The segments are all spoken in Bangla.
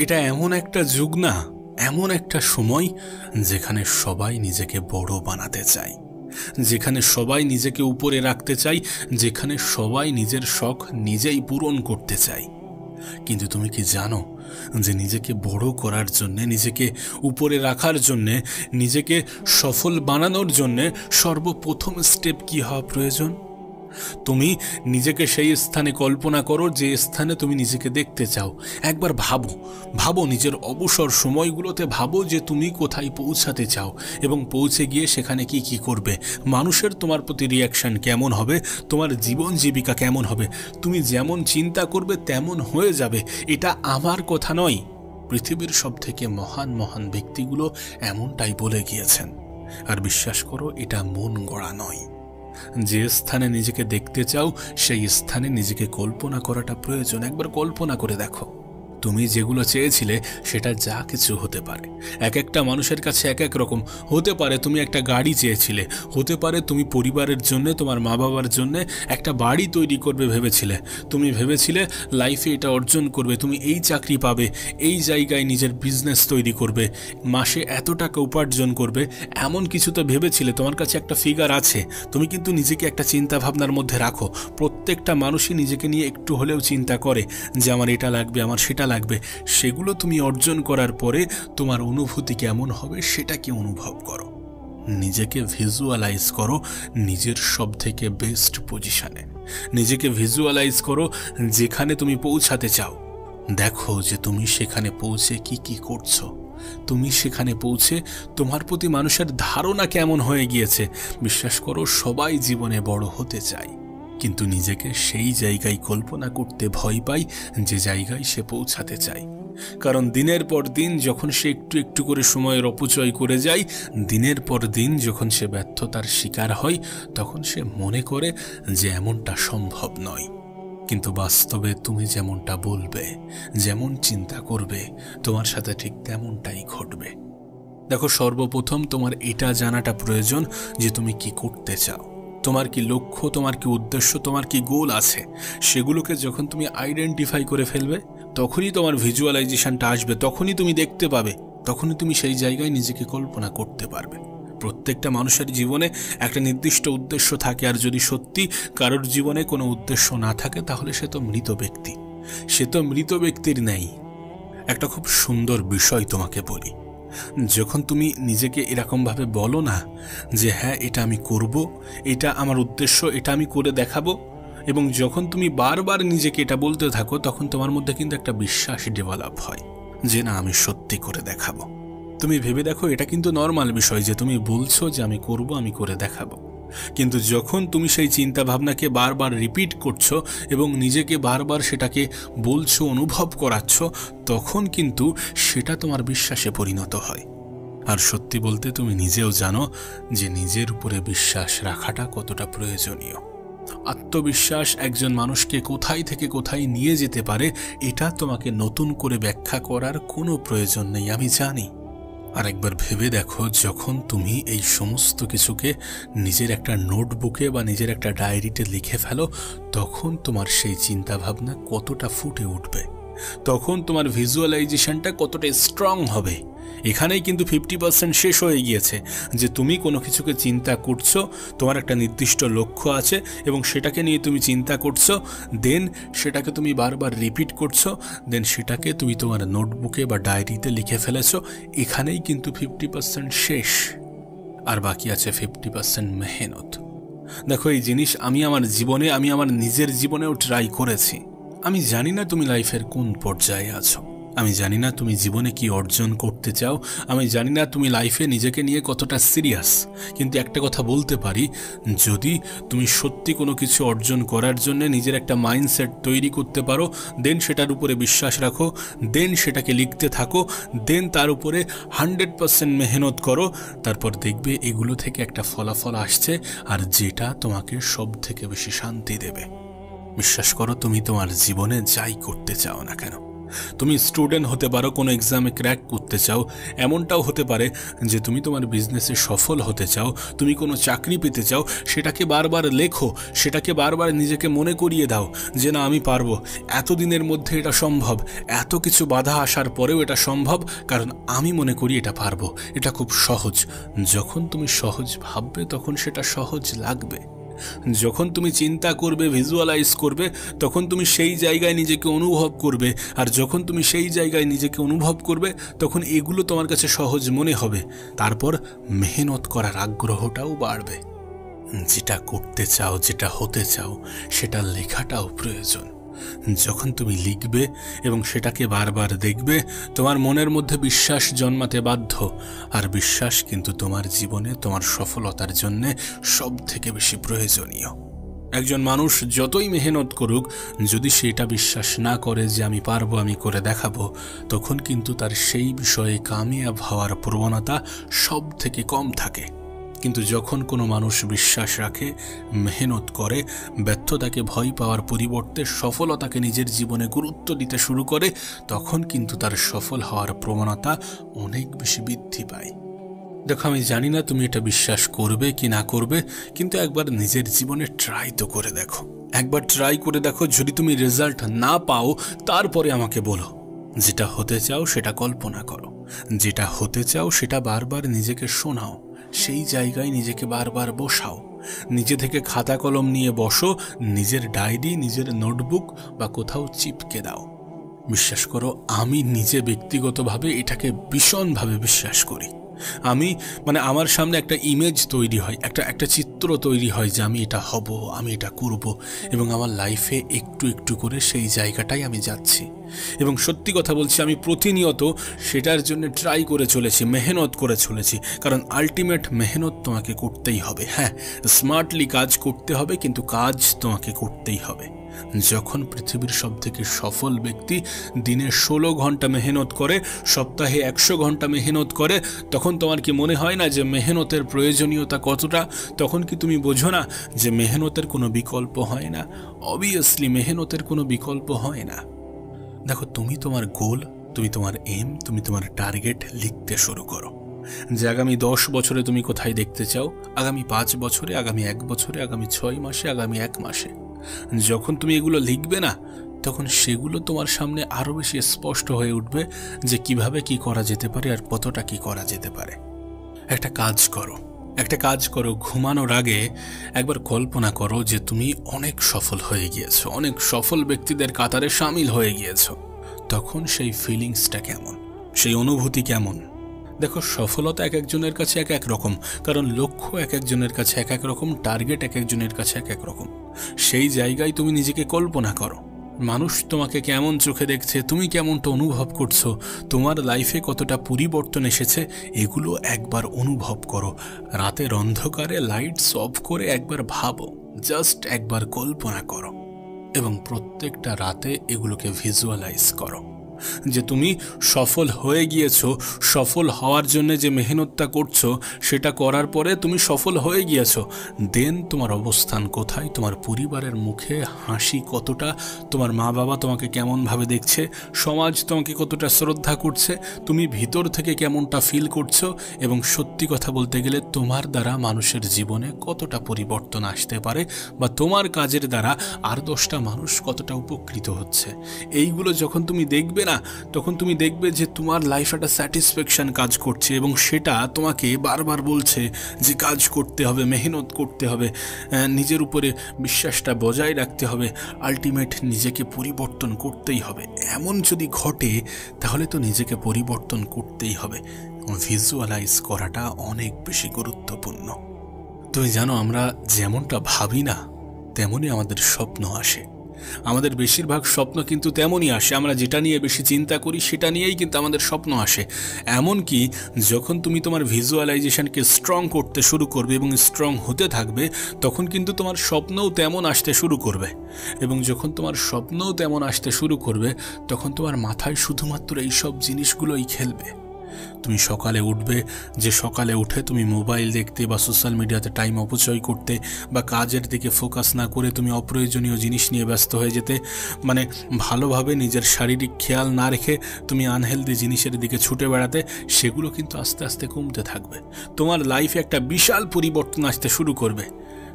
এটা এমন একটা যুগ না, এমন একটা সময় যেখানে সবাই নিজেকে বড় বানাতে চায়, যেখানে সবাই নিজেকে উপরে রাখতে চায়, যেখানে সবাই নিজের শখ নিজেই পূরণ করতে চায়। কিন্তু তুমি কি জানো যে নিজেকে বড় করার জন্যে, নিজেকে উপরে রাখার জন্যে, নিজেকে সফল বানানোর জন্যে সর্বপ্রথম স্টেপ কি হওয়া প্রয়োজন? তুমি নিজেকে সেই স্থানে কল্পনা করো যে স্থানে তুমি নিজেকে দেখতে চাও। একবার ভাবো নিজের অবসর সময়গুলোতে ভাবো যে তুমি কোথায় পৌঁছাতে চাও এবং পৌঁছে গিয়ে সেখানে কি কি করবে, মানুষের তোমার প্রতি রিয়াকশন কেমন হবে, তোমার জীবন জীবিকা কেমন হবে। তুমি যেমন চিন্তা করবে তেমন হয়ে যাবে। এটা আমার কথা নয়, পৃথিবীর সবথেকে মহান মহান ব্যক্তিগুলো এমনটাই বলে গিয়েছেন। আর বিশ্বাস করো, এটা মন গড়া নয়। যে স্থানে নিজেকে দেখতে চাও সেই স্থানে নিজেকে কল্পনা করাটা প্রয়োজন। একবার কল্পনা করে দেখো, তুমি যেগুলো চেয়েছিলে সেটা যা কিছু হতে পারে। এক একটা মানুষের কাছে এক এক রকম হতে পারে। তুমি একটা গাড়ি চেয়েছিলে, হতে পারে তুমি পরিবারের জন্য, তোমার মা বাবার জন্য একটা বাড়ি তৈরি করবে ভেবেছিলে। তুমি ভেবেছিলে লাইফে এটা অর্জন করবে, তুমি এই চাকরি পাবে, এই জায়গায় নিজের বিজনেস তৈরি করবে, মাসে এত টাকা উপার্জন করবে, এমন কিছু তো ভেবেছিলে। তোমার কাছে একটা ফিগার আছে। তুমি কিন্তু নিজেকে একটা চিন্তা ভাবনার মধ্যে রাখো। প্রত্যেকটা মানুষই নিজেকে নিয়ে একটু হলেও চিন্তা করে যে আমার এটা লাগবে, আমার সেটা লাগবে। সেগুলো তুমি অর্জন করার পরে তোমার অনুভূতি কেমন হবে সেটা কি অনুভব করো। নিজেকে ভিজুয়ালাইজ করো নিজের সব থেকে বেস্ট পজিশনে। নিজেকে ভিজুয়ালাইজ করো যেখানে তুমি পৌঁছাতে চাও। দেখো যে তুমি সেখানে পৌঁছে কি কি করছো। তুমি সেখানে পৌঁছে তোমার প্রতি মানুষের ধারণা কেমন হয়ে গিয়েছে। বিশ্বাস করো, সবাই জীবনে বড় হতে চায়, কিন্তু নিজেকে সেই জায়গায় কল্পনা করতে ভয় পায় যে জায়গায় সে পৌঁছাতে চায়। কারণ দিনের পর দিন যখন সে একটু একটু করে সময়ের অপচয় করে যায়, দিনের পর দিন যখন সে ব্যর্থতার শিকার হয়, তখন সে মনে করে যে এমনটা সম্ভব নয়। কিন্তু বাস্তবে তুমি যেমনটা বলবে, যেমন চিন্তা করবে, তোমার সাথে ঠিক তেমনটাই ঘটবে। দেখো, সর্বপ্রথম তোমার এটা জানাটা প্রয়োজন যে তুমি কি করতে চাও, তোমার কি লক্ষ্য, তোমার কি উদ্দেশ্য, তোমার কি গোল আছে। সেগুলোকে যখন তুমি আইডেন্টিফাই করে ফেলবে, তখনই তোমার ভিজুয়ালাইজেশনটা আসবে, তখনই তুমি দেখতে পাবে, তখনই তুমি সেই জায়গায় নিজেকে কল্পনা করতে পারবে। প্রত্যেকটা মানুষের জীবনে একটা নির্দিষ্ট উদ্দেশ্য থাকে, আর যদি সত্যি কারোর জীবনে কোনো উদ্দেশ্য না থাকে তাহলে সে তো মৃত ব্যক্তি। সে তো মৃত ব্যক্তির নেই। একটা খুব সুন্দর বিষয় তোমাকে বলি, যখন তুমি নিজেকে এরকমভাবে বলো না যে হ্যাঁ এটা আমি করব, এটা আমার উদ্দেশ্য, এটা আমি করে দেখাবো, এবং যখন তুমি বারবার নিজেকে এটা বলতে থাকো, তখন তোমার মধ্যে কিন্তু একটা বিশ্বাস ডেভেলপ হয় যে না, আমি সত্যি করে দেখাবো। তুমি ভেবে দেখো, এটা কিন্তু নর্মাল বিষয় যে তুমি বলছো যে আমি করব, আমি করে দেখাবো। কিন্তু যখন তুমি সেই চিন্তা ভাবনাকে বারবার রিপিট করছো এবং নিজেকে বারবার সেটাকে বলছো, অনুভব করাচ্ছ, তখন কিন্তু সেটা তোমার বিশ্বাসে পরিণত হয়। আর সত্যি বলতে তুমি নিজেও জানো যে নিজের উপরে বিশ্বাস রাখাটা কতটা প্রয়োজনীয়। আত্মবিশ্বাস একজন মানুষকে কোথায় থেকে কোথায় নিয়ে যেতে পারে, এটা তোমাকে নতুন করে ব্যাখ্যা করার কোনো প্রয়োজন নেই, আমি জানি। আর একবার ভেবে দেখো, যখন তুমি এই সমস্ত কিছুকে নিজের একটা নোটবুকে বা নিজের একটা ডায়েরিতে লিখে ফেলো, তখন তোমার সেই চিন্তাভাবনা কতটা ফুটে উঠবে, তখন তোমার ভিজুয়ালাইজেশনটা কতটা স্ট্রং হবে। এখানেই কিন্তু 50% শেষ হয়ে গিয়েছে যে তুমি কোনো কিছুকে চিন্তা করছো, তোমার একটা নির্দিষ্ট লক্ষ্য আছে এবং সেটাকে নিয়ে তুমি চিন্তা করছো, দেন সেটাকে তুমি বারবার রিপিট করছো, দেন সেটাকে তুমি তোমার নোটবুকে বা ডায়েরিতে লিখে ফেলেছো। এখানেই কিন্তু 50% শেষ, আর বাকি আছে 50% মেহনত। দেখো, এই জিনিস আমি আমার জীবনে, আমি আমার নিজের জীবনেও ট্রাই করেছি। আমি জানি না তুমি লাইফের কোন পর্যায়ে আছো, আমি জানি না তুমি জীবনে কি অর্জন করতে চাও, আমি জানি না তুমি লাইফে নিজেকে নিয়ে কতটা সিরিয়াস, কিন্তু একটা কথা বলতে পারি, যদি তুমি সত্যি কোনো কিছু অর্জন করার জন্য নিজের একটা মাইন্ডসেট তৈরি করতে পারো, দেন সেটার উপরে বিশ্বাস রাখো, দেন সেটাকে লিখতে থাকো, দেন তার উপরে 100% মেহনত করো, তারপর দেখবে এগুলো থেকে একটা ফলাফল আসছে, আর যেটা তোমাকে সব থেকে বেশি শান্তি দেবে। বিশ্বাস করো, তুমি তোমার জীবনে যাই করতে চাও না কেন, তুমি স্টুডেন্ট হতে পারো, কোনো এক্সামে ক্র্যাক করতে চাও, এমনটাও হতে পারে যে তুমি তোমার বিজনেসে সফল হতে চাও, তুমি কোনো চাকরি পেতে চাও, সেটাকে বারবার লেখো, সেটাকে বারবার নিজেকে মনে করিয়ে দাও যে না আমি পারবো, এতদিনের মধ্যে এটা সম্ভব, এত কিছু বাধা আসার পরেও এটা সম্ভব, কারণ আমি মনে করি এটা পারবো, এটা খুব সহজ। যখন তুমি সহজ ভাববে তখন সেটা সহজ লাগবে। যখন তুমি চিন্তা করবে, ভিজুয়ালাইজ করবে, তখন তুমি সেই জায়গায় নিজেকে অনুভব করবে, আর যখন তুমি সেই জায়গায় নিজেকে অনুভব করবে তখন এগুলো তোমার কাছে সহজ মনে হবে। তারপর মেহনত করার আগ্রহটাও বাড়বে। যেটা করতে চাও, যেটা হতে চাও, সেটা লেখাটাও প্রয়োজন। যখন তুমি লিখবে এবং সেটাকে বারবার দেখবে, তোমার মনের মধ্যে বিশ্বাস জন্মাতে বাধ্য, আর বিশ্বাস কিন্তু তোমার জীবনে তোমার সফলতার জন্য সব থেকে বেশি প্রয়োজনীয়। একজন মানুষ যতই মেহনত করুক, যদি সেটা বিশ্বাস না করে যে আমি পারবো, আমি করে দেখাবো, তখন কিন্তু তার সেই বিষয়ে কামিয়াব হওয়ার প্রবণতা সব থেকে কম থাকে। কিন্তু যখন কোনো মানুষ বিশ্বাস রাখে, মেহনত করে, ব্যর্থতাকে ভয় পাওয়ার পরিবর্তে সফলতাকে নিজের জীবনে গুরুত্ব দিতে শুরু করে, তখন কিন্তু তার সফল হওয়ার প্রবণতা অনেক বেশি বৃদ্ধি পায়। দেখো, আমি জানি না তুমি এটা বিশ্বাস করবে কি না করবে, কিন্তু একবার নিজের জীবনে ট্রাই তো করে দেখো। একবার ট্রাই করে দেখো, যদি তুমি রেজাল্ট না পাও তারপরে আমাকে বলো। যেটা হতে চাও সেটা কল্পনা করো, যেটা হতে চাও সেটা বারবার নিজেকে শোনাও, সেই জায়গায় নিজেকে বারবার বসাও, নিজে থেকে খাতা কলম নিয়ে বসো, নিজের ডায়েরি, নিজের নোটবুক বা কোথাও চিপকে দাও। বিশ্বাস করো, আমি নিজে ব্যক্তিগতভাবে এটাকে ভীষণভাবে বিশ্বাস করি। আমার সামনে একটা ইমেজ তৈরি হয়, একটা চিত্র তৈরি হয় যে আমি এটা হব, আমি এটা করব, এবং আমার লাইফে একটু একটু করে সেই জায়গাটাই আমি যাচ্ছি। এবং সত্যি কথা বলছি, আমি প্রতিনিয়ত সেটার জন্য ট্রাই করে চলেছি, মেহনত করে চলেছি, কারণ আলটিমেট মেহনত তোমাকে করতেই হবে। হ্যাঁ, স্মার্টলি কাজ করতে হবে, কিন্তু কাজ তোমাকে করতেই হবে। যখন পৃথিবীর সবথেকে সফল ব্যক্তি দিনে 16 ঘন্টা মেহনত করে, সপ্তাহে 100 ঘন্টা মেহনত করে, তখন তোমার কি মনে হয় না যে মেহনতের প্রয়োজনীয়তা কতটা? তখন কি তুমি বোঝো না যে মেহনতের কোনো বিকল্প হয় না? অবভিয়াসলি মেহনতের কোনো বিকল্প হয় না। দেখো, তুমি তোমার গোল, তুমি তোমার এম, তুমি তোমার টার্গেট লিখতে শুরু করো যে আগামী 10 বছরে তুমি কোথায় দেখতে চাও, আগামী 5 বছরে, আগামী 1 বছরে, আগামী 6 মাসে, আগামী 1 মাসে। যখন তুমি এগুলো লিখবে না, তখন সেগুলো তোমার সামনে আরো বেশি স্পষ্ট হয়ে উঠবে যে কিভাবে কি করা যেতে পারে আর কতটা কি করা যেতে পারে। একটা কাজ করো, ঘুমানোর আগে একবার কল্পনা করো যে তুমি অনেক সফল হয়ে গিয়েছো, অনেক সফল ব্যক্তিদের কাতারে সামিল হয়ে গিয়েছো। তখন সেই ফিলিংসটা কেমন, সেই অনুভূতি কেমন? দেখো, সফলতা এক একজনের কাছে এক এক রকম, কারণ লক্ষ্য এক একজনের কাছে এক এক রকম, টার্গেট এক একজনের কাছে এক এক রকম। সেই জায়গায় তুমি নিজেকে কল্পনা করো, মানুষ তোমাকে কেমন চোখে দেখছে, তুমি কেমনটা অনুভব করছো, তোমার লাইফে কতটা পরিবর্তন এসেছে, এগুলো একবার অনুভব করো। রাতের অন্ধকারে লাইটস অফ করে একবার ভাবো, জাস্ট একবার কল্পনা করো, এবং প্রত্যেকটা রাতে এগুলোকে ভিজুয়ালাইজ করো যে তুমি সফল হয়ে গিয়েছো। সফল হওয়ার জন্য যে মেহনতটা করছো, সেটা করার পরে তুমি সফল হয়ে গিয়েছো। দেন তোমার অবস্থান কোথায়, তোমার পরিবারের মুখে হাসি কতটা, তোমার মা বাবা তোমাকে কেমনভাবে দেখছে, সমাজ তোমাকে কতটা শ্রদ্ধা করছে, তুমি ভিতর থেকে কেমনটা ফিল করছো, এবং সত্যি কথা বলতে গেলে তোমার দ্বারা মানুষের জীবনে কতটা পরিবর্তন আসতে পারে, বা তোমার কাজের দ্বারা আর 10টা মানুষ কতটা উপকৃত হচ্ছে। এইগুলো যখন তুমি দেখবে না, তখন তুমি দেখবে যে তোমার লাইফে একটা স্যাটিসফ্যাকশন কাজ করছে, এবং সেটা তোমাকে বারবার বলছে যে কাজ করতে হবে, মেহনত করতে হবে, নিজের উপরে বিশ্বাসটা বজায় রাখতে হবে, আলটিমেট নিজেকে পরিবর্তন করতেই হবে। এমন যদি ঘটে, তাহলে তো নিজেকে পরিবর্তন করতেই হবে। ভিজুয়ালাইজ করাটা অনেক বেশি গুরুত্বপূর্ণ। তুমি জানো, আমরা যেমনটা ভাবি না তেমনই আমাদের স্বপ্ন আসে। আমাদের বেশিরভাগ স্বপ্ন কিন্তু তেমনই আসে, আমরা যেটা নিয়ে বেশি চিন্তা করি সেটা নিয়েই কিন্তু আমাদের স্বপ্ন আসে। এমনকি যখন তুমি তোমার ভিজুয়ালাইজেশনকে স্ট্রং করতে শুরু করবে এবং স্ট্রং হতে থাকবে, তখন কিন্তু তোমার স্বপ্নও তেমন আসতে শুরু করবে। এবং যখন তোমার স্বপ্নও তেমন আসতে শুরু করবে, তখন তোমার মাথায় শুধুমাত্র এইসব জিনিসগুলোই খেলবে। তুমি সকালে উঠবে, যে সকালে উঠে তুমি মোবাইল দেখতে বা সোশ্যাল মিডিয়াতে টাইম অপচয় করতে বা কাজের দিকে ফোকাস না করে তুমি অপ্রয়োজনীয় জিনিস নিয়ে ব্যস্ত হয়ে যেতে, মানে ভালোভাবে নিজের শারীরিক খেয়াল না রেখে তুমি আনহেলদি জিনিসের দিকে ছুটে বেড়াতে, সেগুলো কিন্তু আস্তে আস্তে কমতে থাকবে। তোমার লাইফে একটা বিশাল পরিবর্তন আসতে শুরু করবে।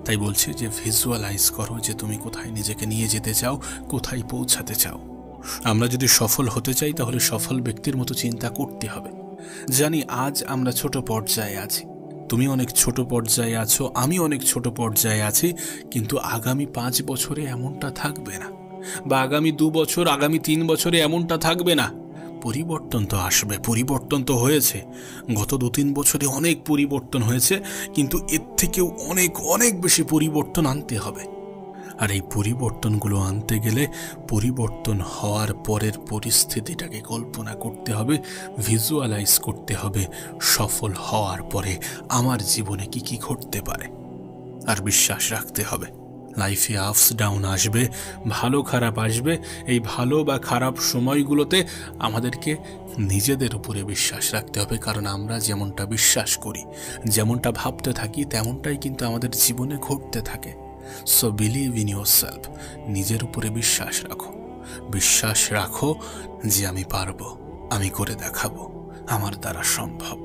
তাই বলছি যে ভিজুয়ালাইজ করো যে তুমি কোথায় নিজেকে নিয়ে যেতে চাও, কোথায় পৌঁছাতে চাও। আমরা যদি সফল হতে চাই তাহলে সফল ব্যক্তির মতো চিন্তা করতে হবে। জানি আজ আমরা ছোট পর্যায়ে আছি, তুমি অনেক ছোট পর্যায়ে আছো, আমি অনেক ছোট পর্যায়ে আছি, কিন্তু আগামী 5 বছরে এমনটা থাকবে না, বা আগামী 2 বছর, আগামী 3 বছরে এমনটা থাকবে না। পরিবর্তন তো আসবে, পরিবর্তন তো হয়েছে, গত 2-3 বছরে অনেক পরিবর্তন হয়েছে, কিন্তু এর থেকেও অনেক অনেক বেশি পরিবর্তন আনতে হবে। আর এই পরিবর্তনগুলো আনতে গেলে পরিবর্তন হওয়ার পরের পরিস্থিতিটাকে কল্পনা করতে হবে, ভিজুয়ালাইজ করতে হবে সফল হওয়ার পরে আমার জীবনে কি কি ঘটতে পারে। আর বিশ্বাস রাখতে হবে লাইফে আপস ডাউন আসবে, ভালো খারাপ আসবে। এই ভালো বা খারাপ সময়গুলোতে আমাদেরকে নিজেদের উপরে বিশ্বাস রাখতে হবে, কারণ আমরা যেমনটা বিশ্বাস করি, যেমনটা ভাবতে থাকি, তেমনটাই কিন্তু আমাদের জীবনে ঘটতে থাকে। সো বিলিভ ইন ইয়োরসেলফ, নিজের উপরে বিশ্বাস রাখো, বিশ্বাস রাখো যে আমি পারবো, আমি করে দেখাবো, আমার দ্বারা সম্ভব।